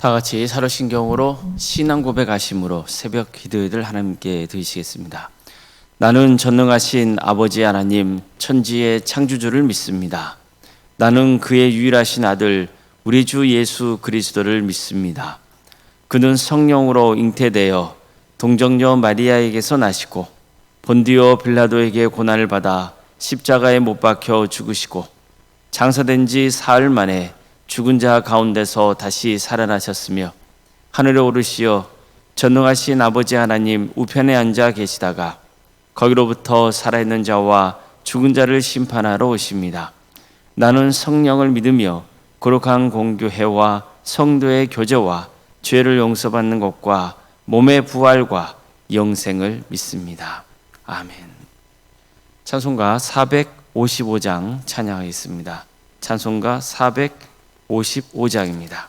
다 같이 사도신경으로 신앙 고백하심으로 새벽 기도회를 하나님께 드리시겠습니다. 나는 전능하신 아버지 하나님 천지의 창조주를 믿습니다. 나는 그의 유일하신 아들 우리 주 예수 그리스도를 믿습니다. 그는 성령으로 잉태되어 동정녀 마리아에게서 나시고 본디오 빌라도에게 고난을 받아 십자가에 못 박혀 죽으시고 장사된 지 사흘 만에 죽은 자 가운데서 다시 살아나셨으며 하늘에 오르시어 전능하신 아버지 하나님 우편에 앉아 계시다가 거기로부터 살아있는 자와 죽은 자를 심판하러 오십니다. 나는 성령을 믿으며 거룩한 공교회와 성도의 교제와 죄를 용서받는 것과 몸의 부활과 영생을 믿습니다. 아멘. 찬송가 455장 찬양하겠습니다. 찬송가 455장입니다.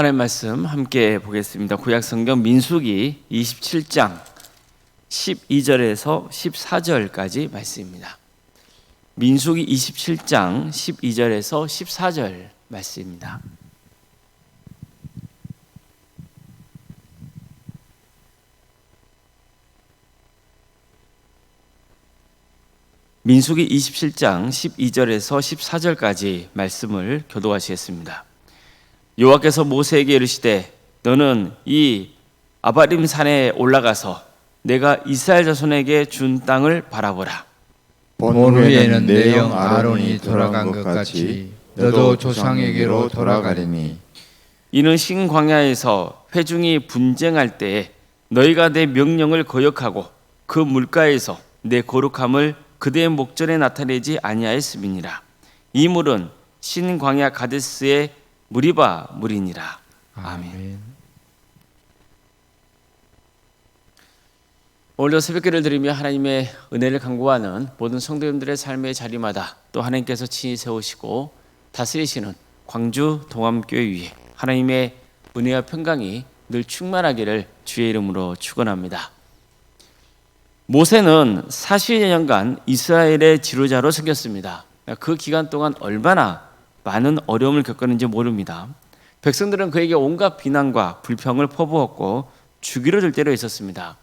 하나님 말씀 함께 보겠습니다. 구약성경 민수기 27장 12절에서 14절까지 말씀입니다. 민수기 27장 12절에서 14절 말씀입니다. 민수기 27장 12절에서 14절까지 말씀을 교도하시겠습니다. 여호와께서 모세에게 이르시되 너는 이 아바림 산에 올라가서 내가 이스라엘 자손에게 준 땅을 바라보라. 본 후에는 내 형 아론이 돌아간 것 같이 너도 조상에게로 돌아가리니 이는 신광야에서 회중이 분쟁할 때에 너희가 내 명령을 거역하고 그 물가에서 내 거룩함을 그대의 목전에 나타내지 아니하였음이니라. 이 물은 신광야 가데스의 무리바 무리니라. 아멘. 오늘도 새벽기를 드리며 하나님의 은혜를 간구하는 모든 성도님들의 삶의 자리마다 또 하나님께서 친히 세우시고 다스리시는 광주 동암교회 위에 하나님의 은혜와 평강이 늘 충만하기를 주의 이름으로 축원합니다. 모세는 40년간 이스라엘의 지도자로 섬겼습니다. 그 기간 동안 얼마나 많은 어려움을 겪었는지 모릅니다. 백성들은 그에게 온갖 비난과 불평을 퍼부었고 죽이려 들 때로 있었습니다.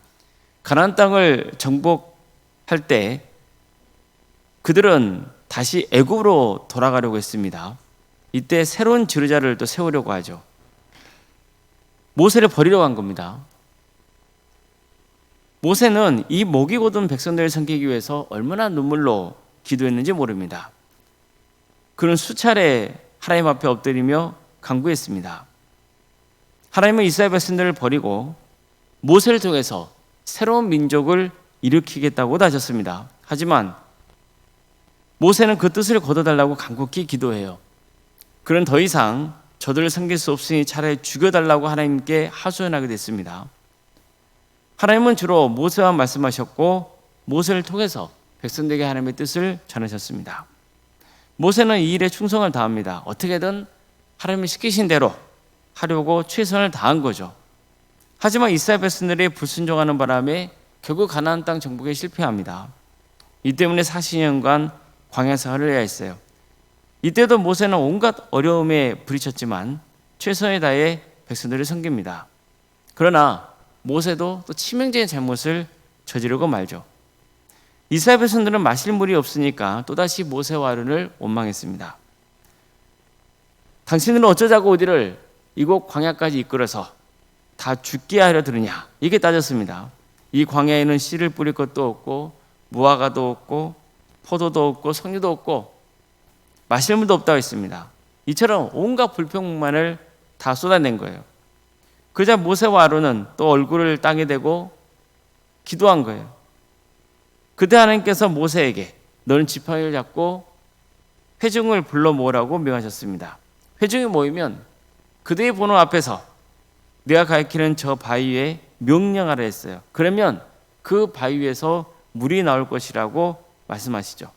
가나안 땅을 정복할 때 그들은 다시 애굽으로 돌아가려고 했습니다. 이때 새로운 지도자를 또 세우려고 하죠. 모세를 버리려고 한 겁니다. 모세는 이 목이 곧은 백성들을 섬기기 위해서 얼마나 눈물로 기도했는지 모릅니다. 그는 수차례 하나님 앞에 엎드리며 간구했습니다. 하나님은 이스라엘 백성들을 버리고 모세를 통해서 새로운 민족을 일으키겠다고 하셨습니다. 하지만 모세는 그 뜻을 거둬달라고 간곡히 기도해요. 그는 더 이상 저들을 섬길 수 없으니 차라리 죽여달라고 하나님께 하소연하게 됐습니다. 하나님은 주로 모세와 말씀하셨고 모세를 통해서 백성들에게 하나님의 뜻을 전하셨습니다. 모세는 이 일에 충성을 다합니다. 어떻게든 하나님이 시키신 대로 하려고 최선을 다한 거죠. 하지만 이스라엘 백성들이 불순종하는 바람에 결국 가나안 땅 정복에 실패합니다. 이 때문에 40년간 광야에서 흘러야 했어요. 이때도 모세는 온갖 어려움에 부딪혔지만 최선을 다해 백성들을 섬깁니다. 그러나 모세도 또 치명적인 잘못을 저지르고 말죠. 이스라엘 백성들은 마실 물이 없으니까 또다시 모세와 아론을 원망했습니다. 당신들은 어쩌자고 우리를 이곳 광야까지 이끌어서 다 죽게 하려 들으냐, 이게 따졌습니다. 이 광야에는 씨를 뿌릴 것도 없고 무화과도 없고 포도도 없고 석류도 없고 마실 물도 없다고 했습니다. 이처럼 온갖 불평만을 다 쏟아낸 거예요. 그러자 모세와 아론은 또 얼굴을 땅에 대고 기도한 거예요. 그때 하나님께서 모세에게 너는 지팡이를 잡고 회중을 불러 모으라고 명하셨습니다. 회중이 모이면 그들의 보는 앞에서 내가 가리키는 저 바위에 명령하라 했어요. 그러면 그 바위에서 물이 나올 것이라고 말씀하시죠.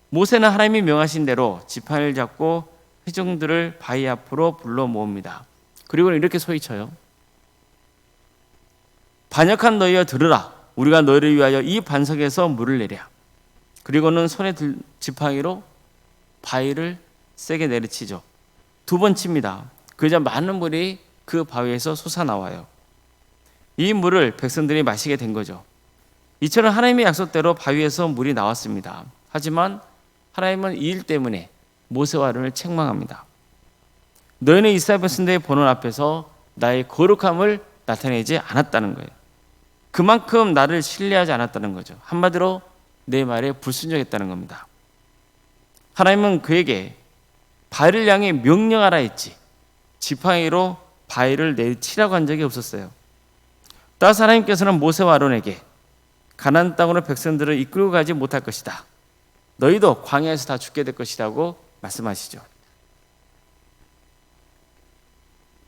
모세는 하나님이 명하신 대로 지팡이를 잡고 회중들을 바위 앞으로 불러 모읍니다. 그리고 이렇게 소리쳐요. 반역한 너희여 들으라. 우리가 너희를 위하여 이 반석에서 물을 내랴. 그리고는 손에 들 지팡이로 바위를 세게 내리치죠. 2번 칩니다. 그러자 많은 물이 그 바위에서 솟아나와요. 이 물을 백성들이 마시게 된 거죠. 이처럼 하나님의 약속대로 바위에서 물이 나왔습니다. 하지만 하나님은 이 일 때문에 모세와 아론을 책망합니다. 너희는 이스라엘 백성들의 보는 앞에서 나의 거룩함을 나타내지 않았다는 거예요. 그만큼 나를 신뢰하지 않았다는 거죠. 한마디로 내 말에 불순종했다는 겁니다. 하나님은 그에게 바위를 향해 명령하라 했지 지팡이로 바위를 내치라고 한 적이 없었어요. 따라서 하나님께서는 모세와 아론에게 가나안 땅으로 백성들을 이끌고 가지 못할 것이다. 너희도 광야에서 다 죽게 될 것이라고 말씀하시죠.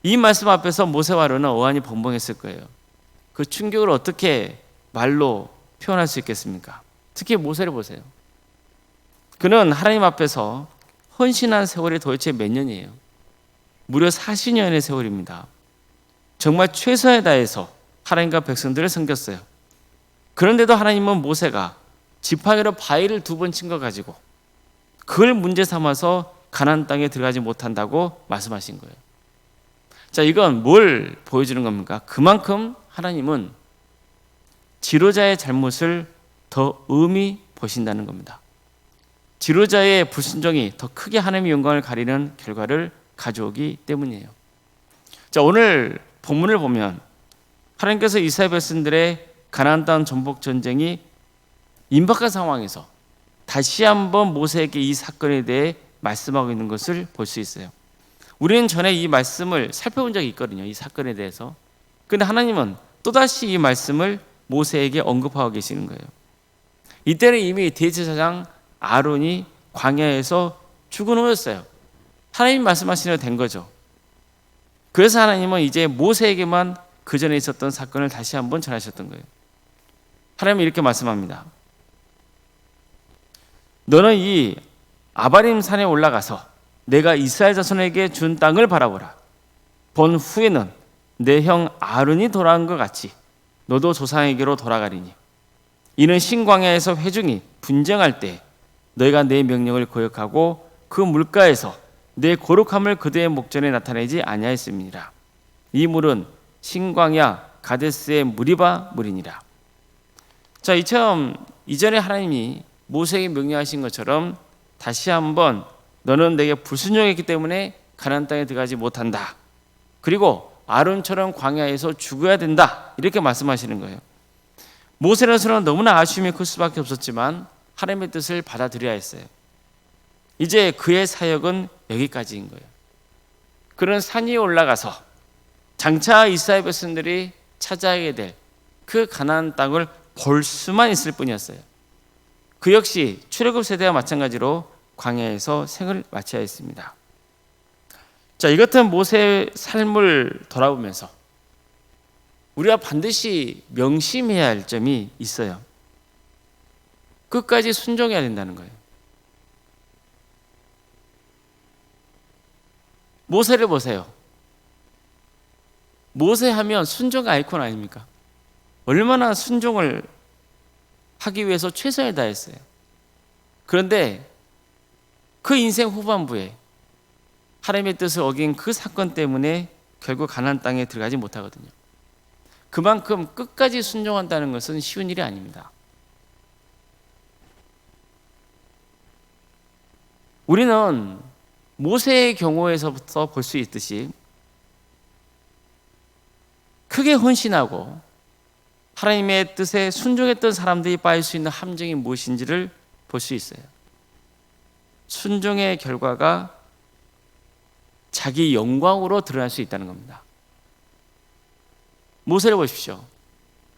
이 말씀 앞에서 모세와 아론은 어안이 벙벙했을 거예요. 그 충격을 어떻게 말로 표현할 수 있겠습니까? 특히 모세를 보세요. 그는 하나님 앞에서 헌신한 세월이 도대체 몇 년이에요? 무려 40년의 세월입니다. 정말 최선을 다해서 하나님과 백성들을 섬겼어요. 그런데도 하나님은 모세가 지팡이로 바위를 2번 친 거 가지고 그걸 문제 삼아서 가나안 땅에 들어가지 못한다고 말씀하신 거예요. 자, 이건 뭘 보여주는 겁니까? 그만큼 하나님은 지도자의 잘못을 더 음히 보신다는 겁니다. 지도자의 불순종이 더 크게 하나님의 영광을 가리는 결과를 가져오기 때문이에요. 자, 오늘 본문을 보면 하나님께서 이스라엘 백성들의 가나안 땅 정복 전쟁이 임박한 상황에서 다시 한번 모세에게 이 사건에 대해 말씀하고 있는 것을 볼 수 있어요. 우리는 전에 이 말씀을 살펴본 적이 있거든요. 이 사건에 대해서. 그런데 하나님은 또다시 이 말씀을 모세에게 언급하고 계시는 거예요. 이때는 이미 대제사장 아론이 광야에서 죽은 후였어요. 하나님이 말씀하시는 대로 된 거죠. 그래서 하나님은 이제 모세에게만 그 전에 있었던 사건을 다시 한번 전하셨던 거예요. 하나님은 이렇게 말씀합니다. 너는 이 아바림 산에 올라가서 내가 이스라엘 자손에게 준 땅을 바라보라. 본 후에는 내 형 아론이 돌아간 것 같이 너도 조상에게로 돌아가리니 이는 신광야에서 회중이 분쟁할 때 너희가 내 명령을 거역하고 그 물가에서 내 거룩함을 그들의 목전에 나타내지 아니하였음이니라. 이 물은 신광야 가데스의 무리바 물이니라. 자, 이처럼 이전에 하나님이 모세에게 명령하신 것처럼 다시 한번 너는 내게 불순종했기 때문에 가나안 땅에 들어가지 못한다. 그리고 아론처럼 광야에서 죽어야 된다. 이렇게 말씀하시는 거예요. 모세로서는 너무나 아쉬움이 클 수밖에 없었지만 하나님의 뜻을 받아들여야 했어요. 이제 그의 사역은 여기까지인 거예요. 그는 산 위에 올라가서 장차 이스라엘 백성들이 차지하게 될 그 가나안 땅을 볼 수만 있을 뿐이었어요. 그 역시 출애굽 세대와 마찬가지로 광야에서 생을 마쳐야 했습니다. 자, 이 같은 모세의 삶을 돌아보면서 우리가 반드시 명심해야 할 점이 있어요. 끝까지 순종해야 된다는 거예요. 모세를 보세요. 모세 하면 순종의 아이콘 아닙니까? 얼마나 순종을 하기 위해서 최선을 다했어요. 그런데 그 인생 후반부에 하나님의 뜻을 어긴 그 사건 때문에 결국 가나안 땅에 들어가지 못하거든요. 그만큼 끝까지 순종한다는 것은 쉬운 일이 아닙니다. 우리는 모세의 경우에서부터 볼 수 있듯이 크게 헌신하고 하나님의 뜻에 순종했던 사람들이 빠질 수 있는 함정이 무엇인지를 볼 수 있어요. 순종의 결과가 자기 영광으로 드러날 수 있다는 겁니다. 모세를 보십시오.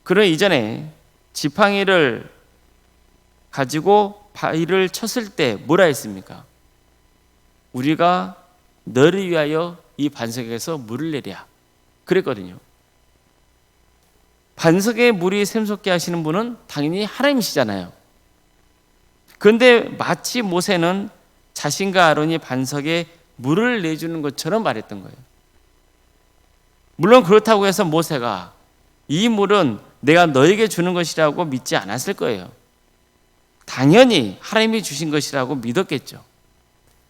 그는 이전에 지팡이를 가지고 바위를 쳤을 때 뭐라 했습니까? 우리가 너를 위하여 이 반석에서 물을 내랴 그랬거든요. 반석에 물이 샘솟게 하시는 분은 당연히 하나님이시잖아요. 그런데 마치 모세는 자신과 아론이 반석에 물을 내주는 것처럼 말했던 거예요. 물론 그렇다고 해서 모세가 이 물은 내가 너에게 주는 것이라고 믿지 않았을 거예요. 당연히 하나님이 주신 것이라고 믿었겠죠.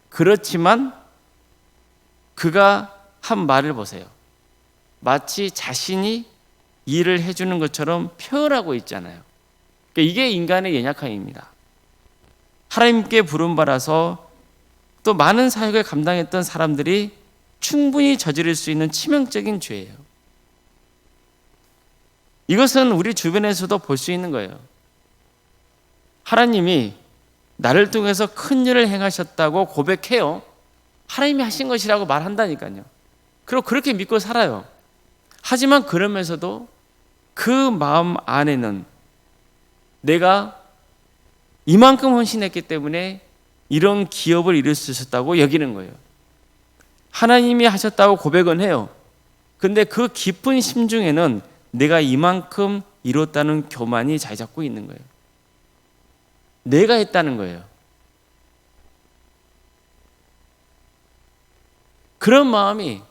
그렇지만 그가 한 말을 보세요. 마치 자신이 일을 해주는 것처럼 표현하고 있잖아요. 그러니까 이게 인간의 연약함입니다. 하나님께 부름받아서 또 많은 사역을 감당했던 사람들이 충분히 저지를 수 있는 치명적인 죄예요. 이것은 우리 주변에서도 볼 수 있는 거예요. 하나님이 나를 통해서 큰 일을 행하셨다고 고백해요. 하나님이 하신 것이라고 말한다니까요. 그리고 그렇게 믿고 살아요. 하지만 그러면서도 그 마음 안에는 내가 이만큼 헌신했기 때문에 이런 기업을 이룰 수 있었다고 여기는 거예요. 하나님이 하셨다고 고백은 해요. 근데 그 깊은 심중에는 내가 이만큼 이뤘다는 교만이 자리 잡고 있는 거예요. 내가 했다는 거예요. 그런 마음이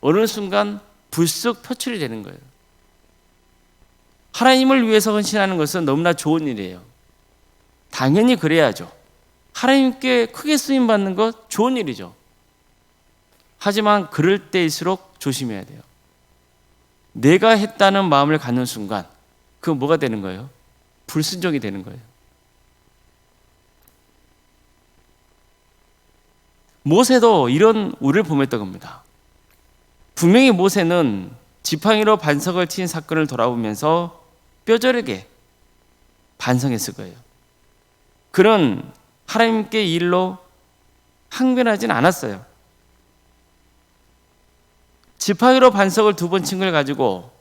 어느 순간 불쑥 표출이 되는 거예요. 하나님을 위해서 헌신하는 것은 너무나 좋은 일이에요. 당연히 그래야죠. 하나님께 크게 쓰임받는 것 좋은 일이죠. 하지만 그럴 때일수록 조심해야 돼요. 내가 했다는 마음을 갖는 순간 그건 뭐가 되는 거예요? 불순종이 되는 거예요. 모세도 이런 우를 범했던 겁니다. 분명히 모세는 지팡이로 반석을 친 사건을 돌아보면서 뼈저리게 반성했을 거예요. 그는 하나님께 일로 항변하진 않았어요. 지팡이로 반석을 2번 친 걸 가지고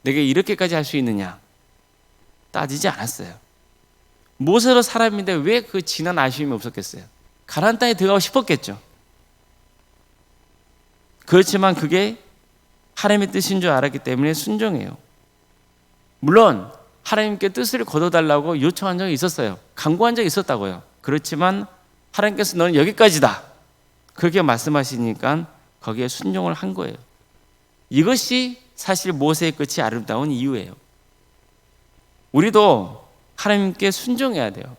내가 이렇게까지 할 수 있느냐 따지지 않았어요. 모세도 사람인데 왜 그 지난 아쉬움이 없었겠어요? 가나안 땅에 들어가고 싶었겠죠. 그렇지만 그게 하나님의 뜻인 줄 알았기 때문에 순종해요. 물론 하나님께 뜻을 거둬달라고 요청한 적이 있었어요. 간구한 적이 있었다고요. 그렇지만 하나님께서 너는 여기까지다, 그렇게 말씀하시니까 거기에 순종을 한 거예요. 이것이 사실 모세의 끝이 아름다운 이유예요. 우리도 하나님께 순종해야 돼요.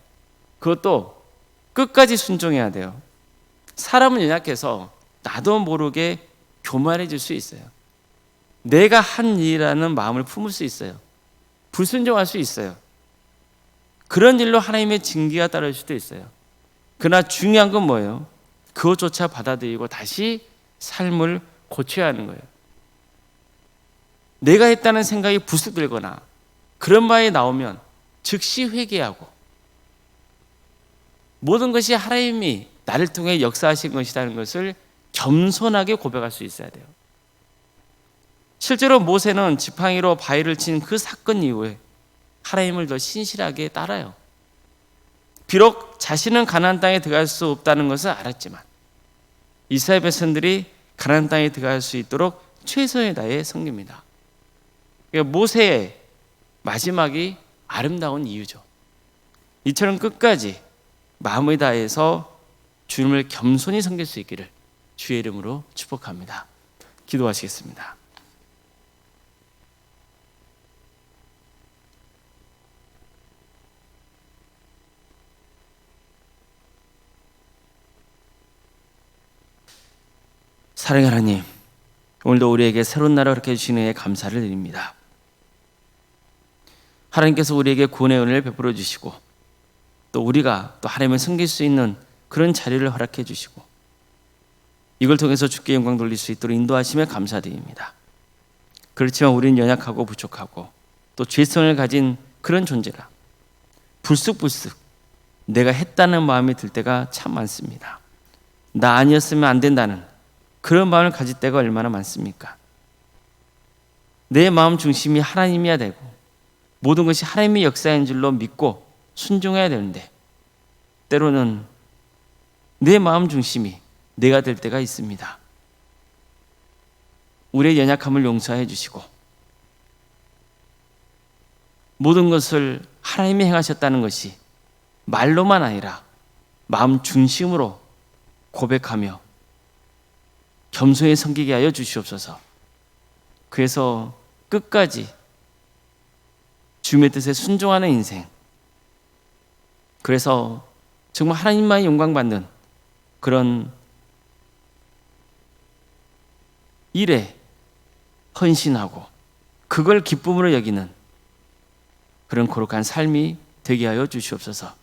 그것도 끝까지 순종해야 돼요. 사람은 연약해서 나도 모르게 교만해질 수 있어요. 내가 한 일이라는 마음을 품을 수 있어요. 불순종할 수 있어요. 그런 일로 하나님의 징계가 따를 수도 있어요. 그러나 중요한 건 뭐예요? 그것조차 받아들이고 다시 삶을 고쳐야 하는 거예요. 내가 했다는 생각이 부스 들거나 그런 말이 나오면 즉시 회개하고, 모든 것이 하나님이 나를 통해 역사하신 것이라는 것을 겸손하게 고백할 수 있어야 돼요. 실제로 모세는 지팡이로 바위를 친 그 사건 이후에 하나님을 더 신실하게 따라요. 비록 자신은 가나안 땅에 들어갈 수 없다는 것을 알았지만 이스라엘 백성들이 가나안 땅에 들어갈 수 있도록 최선을 다해 섬깁니다. 그러니까 모세의 마지막이 아름다운 이유죠. 이처럼 끝까지 마음을 다해서 주님을 겸손히 섬길 수 있기를 주의 이름으로 축복합니다. 기도하시겠습니다. 사랑의 하나님, 오늘도 우리에게 새로운 날을 허락해 주시는 데 감사를 드립니다. 하나님께서 우리에게 구원의 은혜를 베풀어 주시고 또 우리가 또 하나님을 섬길 수 있는 그런 자리를 허락해 주시고 이걸 통해서 주께 영광 돌릴 수 있도록 인도하심에 감사드립니다. 그렇지만 우리는 연약하고 부족하고 또 죄성을 가진 그런 존재라 불쑥불쑥 내가 했다는 마음이 들 때가 참 많습니다. 나 아니었으면 안 된다는 그런 마음을 가질 때가 얼마나 많습니까? 내 마음 중심이 하나님이어야 되고 모든 것이 하나님의 역사인 줄로 믿고 순종해야 되는데 때로는 내 마음 중심이 내가 될 때가 있습니다. 우리의 연약함을 용서해 주시고 모든 것을 하나님이 행하셨다는 것이 말로만 아니라 마음 중심으로 고백하며 겸손히 섬기게 하여 주시옵소서. 그래서 끝까지 주님의 뜻에 순종하는 인생, 그래서 정말 하나님만이 영광받는 그런 일에 헌신하고 그걸 기쁨으로 여기는 그런 거룩한 삶이 되게 하여 주시옵소서.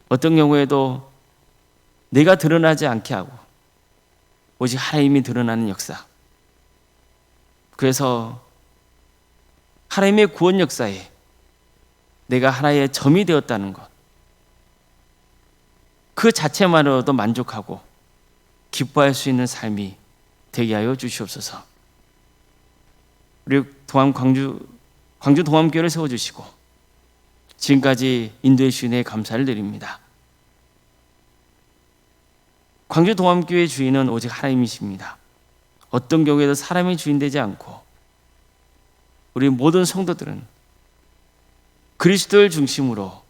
어떤 경우에도 내가 드러나지 않게 하고 오직 하나님이 드러나는 역사, 그래서 하나님의 구원 역사에 내가 하나의 점이 되었다는 것, 그 자체만으로도 만족하고 기뻐할 수 있는 삶이 되게 하여 주시옵소서. 우리 광주 동암교회를 세워주시고 지금까지 인도해 주신 데 감사를 드립니다. 광주 동암교회 주인은 오직 하나님이십니다. 어떤 경우에도 사람이 주인 되지 않고 우리 모든 성도들은 그리스도를 중심으로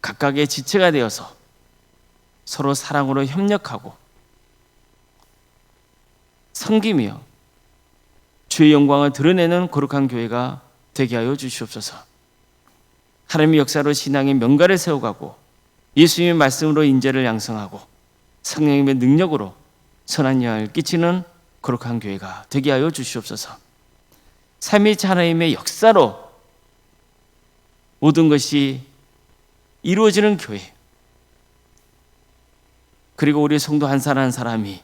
각각의 지체가 되어서 서로 사랑으로 협력하고 섬기며 주의 영광을 드러내는 거룩한 교회가 되게 하여 주시옵소서. 하나님의 역사로 신앙의 명가를 세워가고 예수님의 말씀으로 인재를 양성하고 성령님의 능력으로 선한 영향을 끼치는 거룩한 교회가 되게 하여 주시옵소서. 삼위일체 하나님의 역사로 모든 것이 이루어지는 교회, 그리고 우리 성도 한 사람 한 사람이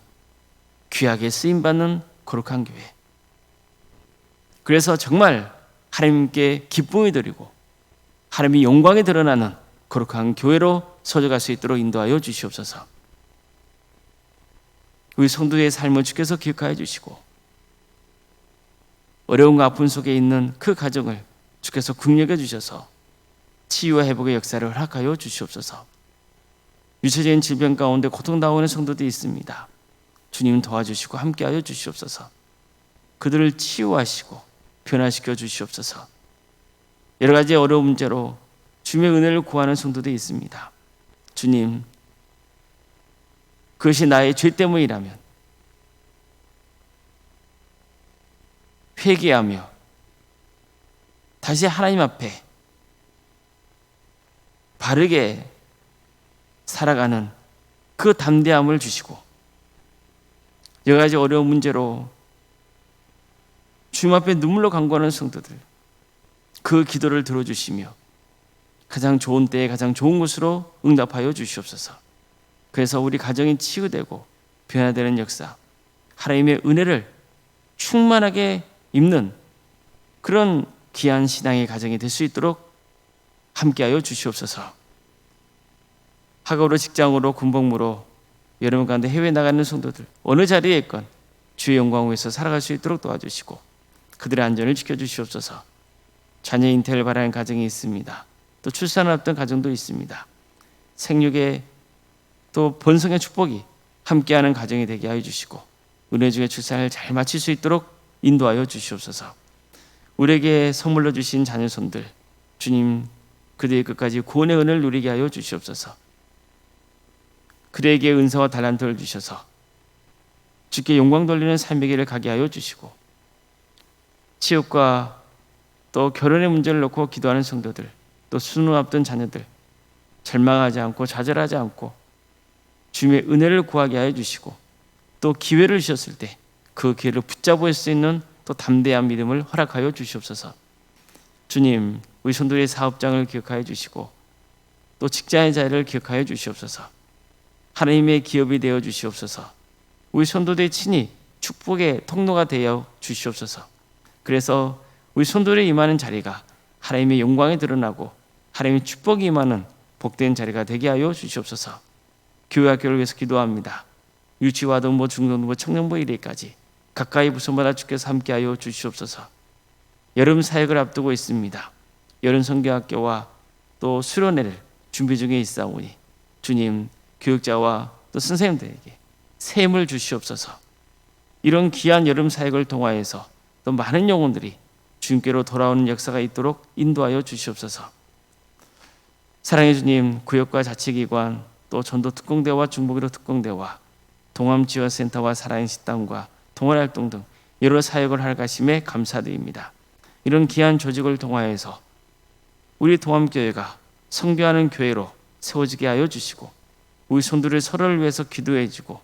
귀하게 쓰임받는 거룩한 교회, 그래서 정말 하나님께 기쁨이 드리고 하나님의 영광이 드러나는 거룩한 교회로 서져갈 수 있도록 인도하여 주시옵소서. 우리 성도의 삶을 주께서 기억하여 주시고 어려움과 아픔 속에 있는 그 가정을 주께서 긍휼해 주셔서 치유와 회복의 역사를 허락하여 주시옵소서. 유체적인 질병 가운데 고통당하는 성도들이 있습니다. 주님 도와주시고 함께하여 주시옵소서. 그들을 치유하시고 변화시켜 주시옵소서. 여러 가지 어려운 문제로 주님의 은혜를 구하는 성도들이 있습니다. 주님, 그것이 나의 죄 때문이라면 회개하며 다시 하나님 앞에 바르게 살아가는 그 담대함을 주시고, 여러 가지 어려운 문제로 주님 앞에 눈물로 간구하는 성도들, 그 기도를 들어주시며 가장 좋은 때에 가장 좋은 곳으로 응답하여 주시옵소서. 그래서 우리 가정이 치유되고 변화되는 역사, 하나님의 은혜를 충만하게 입는 그런 귀한 신앙의 가정이 될 수 있도록 함께하여 주시옵소서. 학업으로, 직장으로, 군복무로 여러분 가운데 해외 나가는 성도들 어느 자리에 있건 주의 영광을 위해서 살아갈 수 있도록 도와주시고 그들의 안전을 지켜주시옵소서. 자녀 잉태를 바라는 가정이 있습니다. 또 출산을 앞둔 가정도 있습니다. 생육의 또 번성의 축복이 함께하는 가정이 되게 하여 주시고 은혜 중에 출산을 잘 마칠 수 있도록 인도하여 주시옵소서. 우리에게 선물로 주신 자녀손들, 주님 그들의 끝까지 구원의 은혜를 누리게 하여 주시옵소서. 그들에게 은사와 달란트를 주셔서 주께 영광 돌리는 삶의 길을 가게 하여 주시고, 취업과 또 결혼의 문제를 놓고 기도하는 성도들, 또 수능 앞둔 자녀들 절망하지 않고 좌절하지 않고 주님의 은혜를 구하게 하여 주시고, 또 기회를 주셨을 때 그 기회를 붙잡을 수 있는 또 담대한 믿음을 허락하여 주시옵소서. 주님, 우리 성도의 사업장을 기억하여 주시고 또 직장의 자리를 기억하여 주시옵소서. 하나님의 기업이 되어 주시옵소서. 우리 성도들의 친히 축복의 통로가 되어 주시옵소서. 그래서 우리 성도들이 임하는 자리가 하나님의 영광이 드러나고 하나님의 축복이 임하는 복된 자리가 되게 하여 주시옵소서. 교회 학교를 위해서 기도합니다. 유치와 등부, 중등부, 청년부 1회까지 가까이 부서마다 주께서 함께하여 주시옵소서. 여름 사역을 앞두고 있습니다. 여름 선교학교와 또 수련회를 준비 중에 있사오니 주님, 교육자와 또 선생님들에게 새 힘을 주시옵소서. 이런 귀한 여름 사역을 통하여서 또 많은 영혼들이 주님께로 돌아오는 역사가 있도록 인도하여 주시옵소서. 사랑의 주님, 구역과 자치기관, 또 전도 특공대와 중보기도 특공대와 동암지원센터와 살아있는 식당과 동아활동 등 여러 사역을 할가심에 감사드립니다. 이런 귀한 조직을 통하여서 우리 동암교회가 선교하는 교회로 세워지게 하여 주시고, 우리 성도들 서로를 위해서 기도해 주고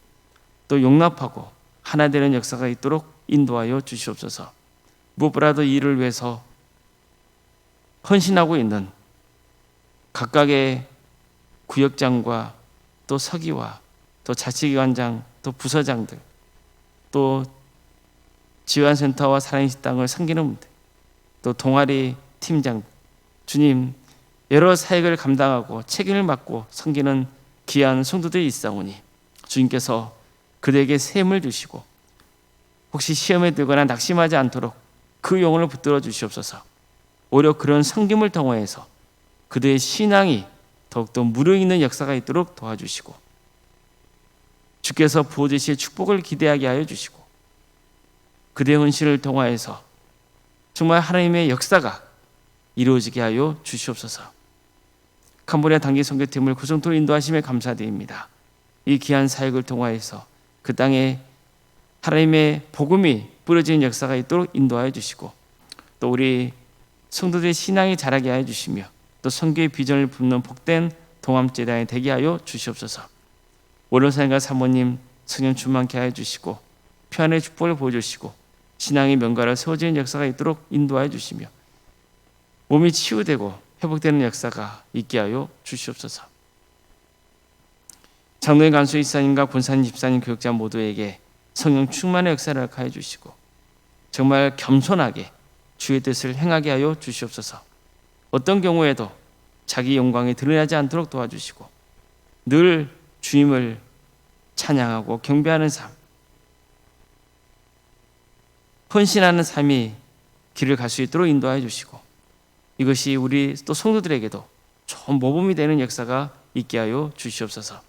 또 용납하고 하나 되는 역사가 있도록 인도하여 주시옵소서. 무엇보다도 이 일을 위해서 헌신하고 있는 각각의 구역장과 또 서기와 또 자치기관장 또 부서장들 또 지원센터와 살아있는 식당을 섬기는 분들 또 동아리 팀장, 주님 여러 사역을 감당하고 책임을 맡고 섬기는 귀한 성도들이 있사오니 주님께서 그들에게 새 힘을 주시고 혹시 시험에 들거나 낙심하지 않도록 그 영혼을 붙들어 주시옵소서. 오히려 그런 섬김을 통해서 그들의 신앙이 더욱더 무르익는 역사가 있도록 도와주시고 주께서 부어주실 축복을 기대하게 하여 주시고 그대의 헌신을 통하여서 정말 하나님의 역사가 이루어지게 하여 주시옵소서. 캄보디아 단기 선교팀을 구성토로 인도하심에 감사드립니다. 이 귀한 사역을 통하여서 그 땅에 하나님의 복음이 뿌려지는 역사가 있도록 인도하여 주시고 또 우리 성도들의 신앙이 자라게 하여 주시며 또 선교의 비전을 품는 복된 동암제단이 되게 하여 주시옵소서. 원로사님과 사모님 성령 충만케 하여 주시고 평안의 축복을 보여주시고 신앙의 명가를 세워지는 역사가 있도록 인도하여 주시며 몸이 치유되고 회복되는 역사가 있게 하여 주시옵소서. 장로의 간수 이사님과 권사님, 집사님, 교육자 모두에게 성령 충만의 역사를 하여 주시고 정말 겸손하게 주의 뜻을 행하게 하여 주시옵소서. 어떤 경우에도 자기 영광이 드러나지 않도록 도와주시고 늘 주님을 찬양하고 경배하는 삶, 헌신하는 삶이 길을 갈 수 있도록 인도하여 주시고 이것이 우리 또 성도들에게도 좋은 모범이 되는 역사가 있게 하여 주시옵소서.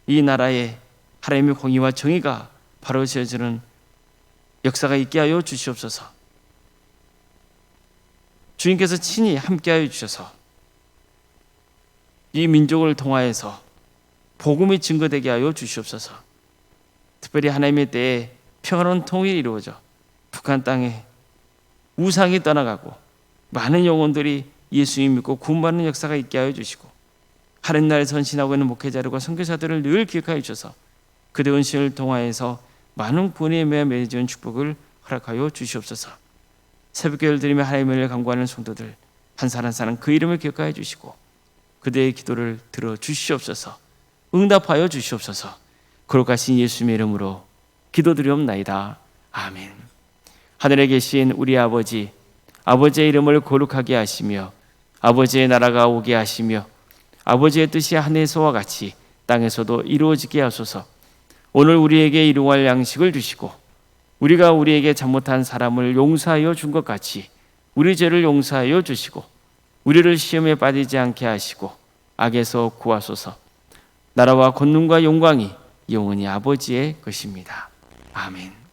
이 나라에 하나님의 공의와 정의가 바로 지어지는 역사가 있게 하여 주시옵소서. 주님께서 친히 함께하여 주셔서 이 민족을 통하여서 복음이 증거되게 하여 주시옵소서. 특별히 하나님의 때에 평화로운 통일이 이루어져 북한 땅에 우상이 떠나가고 많은 영혼들이 예수님 믿고 구원받는 역사가 있게 하여 주시고, 하늘날 선신하고 있는 목회자들과 선교사들을 늘 기억하여 주셔서 그들의 은신을 통하여서 많은 구원의 매에 맺어지는 축복을 허락하여 주시옵소서. 새벽기도를 드리며 하나님의 은혜를 간구하는 성도들 한 사람 한 사람 그 이름을 기억하여 주시고 그들의 기도를 들어 주시옵소서. 응답하여 주시옵소서. 거룩하신 예수님의 이름으로 기도드리옵나이다. 아멘. 하늘에 계신 우리 아버지, 아버지의 이름을 거룩하게 하시며 아버지의 나라가 오게 하시며 아버지의 뜻이 하늘에서와 같이 땅에서도 이루어지게 하소서. 오늘 우리에게 일용할 양식을 주시고 우리가 우리에게 잘못한 사람을 용서하여 준 것 같이 우리 죄를 용서하여 주시고 우리를 시험에 빠지지 않게 하시고 악에서 구하소서. 나라와 권능과 영광이 영원히 아버지의 것입니다. 아멘.